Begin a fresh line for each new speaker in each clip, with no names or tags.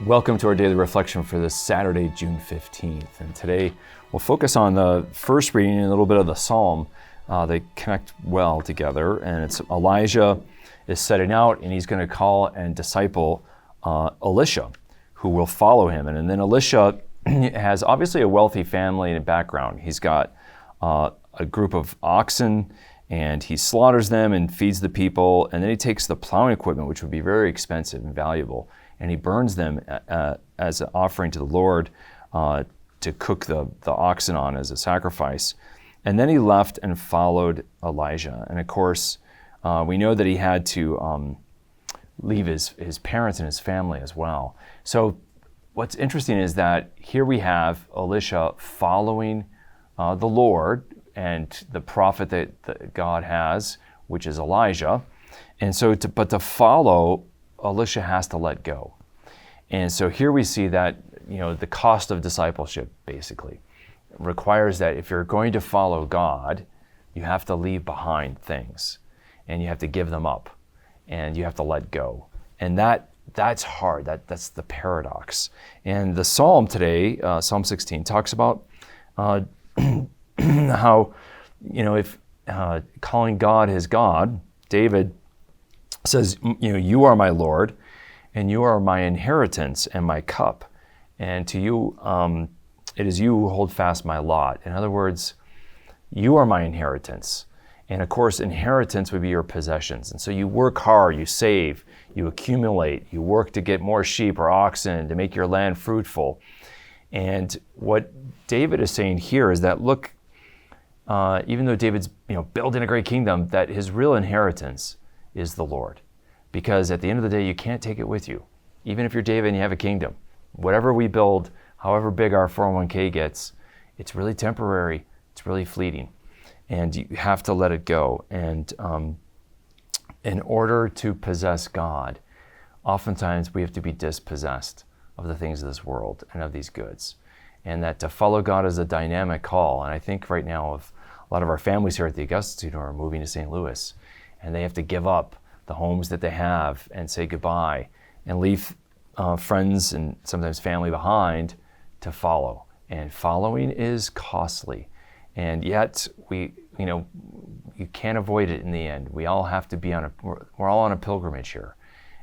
Welcome to our daily reflection for this Saturday, June 15th. And today we'll focus on the first reading and a little bit of the psalm. They connect well together. And it's Elijah is setting out and he's going to call and disciple Elisha, who will follow him. And then Elisha has obviously a wealthy family and background. He's got a group of oxen and he slaughters them and feeds the people. And then he takes the plowing equipment, which would be very expensive and valuable, and he burns them as an offering to the Lord to cook the oxen on as a sacrifice. And then he left and followed Elijah. And of course, we know that he had to leave his parents and his family as well. So what's interesting is that here we have Elisha following the Lord and the prophet that God has, which is Elijah. And so, to follow, Elisha has to let go. And so here we see that, the cost of discipleship basically requires that if you're going to follow God, you have to leave behind things and you have to give them up and you have to let go. And that's hard. That's the paradox. And the psalm today, Psalm 16, talks about how, if calling God his God, David says, you are my Lord, and you are my inheritance and my cup. And to you, it is you who hold fast my lot. In other words, you are my inheritance. And of course, inheritance would be your possessions. And so you work hard, you save, you accumulate, you work to get more sheep or oxen to make your land fruitful. And what David is saying here is that, look, even though David's building a great kingdom, that his real inheritance is the Lord. Because at the end of the day, you can't take it with you. Even if you're David and you have a kingdom, whatever we build, however big our 401k gets, it's really temporary, it's really fleeting. And you have to let it go. And in order to possess God, oftentimes we have to be dispossessed of the things of this world and of these goods. And that to follow God is a dynamic call. And I think right now of a lot of our families here at the Augusta Institute are moving to St. Louis, and they have to give up the homes that they have and say goodbye and leave friends and sometimes family behind to follow. And following is costly. And yet you can't avoid it in the end. We all have to be we're all on a pilgrimage here.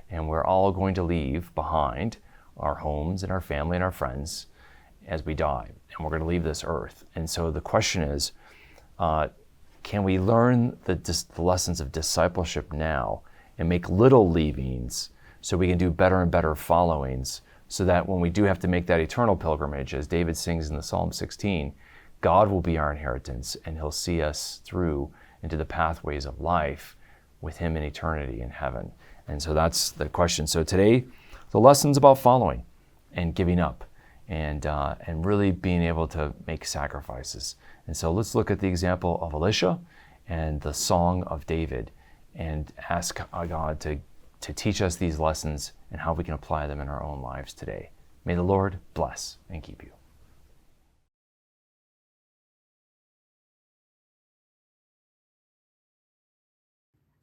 And we're all going to leave behind our homes and our family and our friends as we die. And we're going to leave this earth. And so the question is, can we learn the lessons of discipleship now and make little leavings so we can do better and better followings, so that when we do have to make that eternal pilgrimage, as David sings in the Psalm 16, God will be our inheritance and he'll see us through into the pathways of life with him in eternity in heaven. And so that's the question. So today, the lesson's about following and giving up and really being able to make sacrifices. And so let's look at the example of Elisha and the song of David and ask God to teach us these lessons and how we can apply them in our own lives today. May the Lord bless and keep you.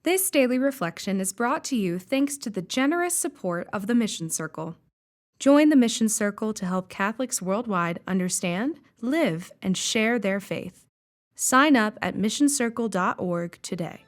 This daily reflection is brought to you thanks to the generous support of the Mission Circle. Join the Mission Circle to help Catholics worldwide understand, live, and share their faith. Sign up at missioncircle.org today.